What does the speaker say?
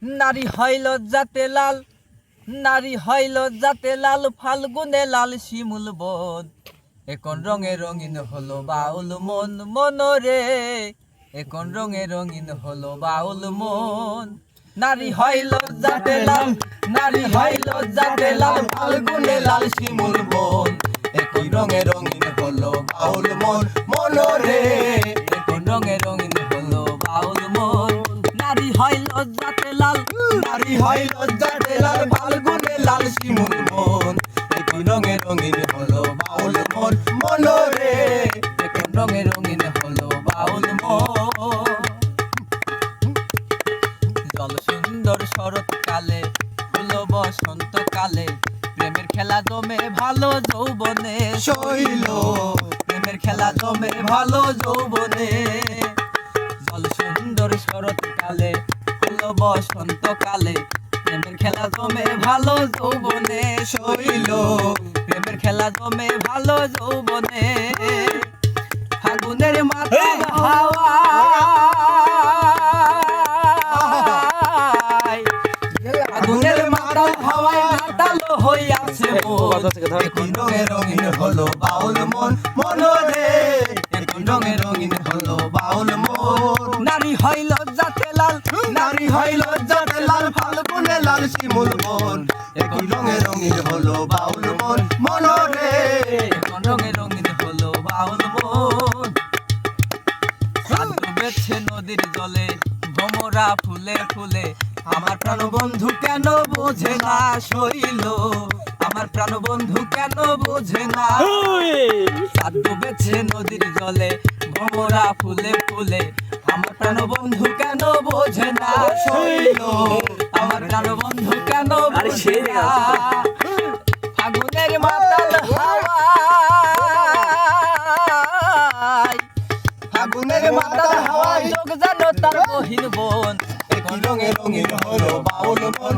নারী হয় লজ্জাতে লাল, নারী হয় লজ্জাতে লাল, ফাল্গুনে লাল শিমুল বন। এখন রঙে রঙিন হলো বাউল মন মনরে, এখন রঙে রঙিন হলো বাউল মন। নারী হয় লজ্জাতে লাল, নারী হয় লজ্জাতে লাল, ফাল্গুনে লাল শিমুল বন। এখন রঙে রঙিন হলো বাউল মন মনরে, এখন রঙে রঙিন হলো বাউল মন। নারী হয় লজ্জাতে লাল, নারী হয় লজ্জাতে লাল, ফাল্গুনে লাল শিমুল বন। এখন রঙে রঙিন হলো বাউল মন মনরে, এখন রঙে রঙিন হলো বাউল মন। জল সুন্দর শরৎকালে, ফুল বসন্তকালে, প্রেমের খেলা জমে ভালো যৌবনে শৈল, প্রেমের খেলা জমে ভালো যৌবনে। জল সুন্দর শরৎকালে, ফুল বসন্তকালে, প্রেমের খেলা জমে ভালো যৌবনে শৈল, প্রেমের খেলা জমে ভালো যৌবনে। ফাগুনের মাথার হাওয়া, ফাগুনের মাথার হাওয়ায় নাতালো হইয়াছে মন। এখন রঙে রঙিন হলো বাউল মন মনরে, এখন রঙে রঙিন হলো বাউল মন। নারী হয় লজ্জাতে লাল, নারী হয় লজ্জাতে লাল, ফাল্গুনে লাল শিমুল বন। এখন রঙে রঙিন হলো বাউল মন মনরে, এখন রঙে রঙিন হলো বাউল মন। চাঁদ ডুবেছে নদীর জলে, ভ্রমরা ফুলে ফুলে, আমার প্রাণ বন্ধু কেন বোঝে না শৈল, আমার প্রাণ বন্ধু কেন বোঝে না। চাঁদ ডুবেছে নদীর জলে, ভ্রমরা ফুলে ফুলে, আমার প্রাণ বন্ধু কেন বোঝে না শৈল, আমার প্রাণ বন্ধু কেন বোঝে না। ফাগুনের মাতাল হাওয়ায়, ফাগুনের মাতাল হাওয়ায় যোগ জানো তার বহিন বোন। এখন রঙে রঙিন হলো বাউল মন।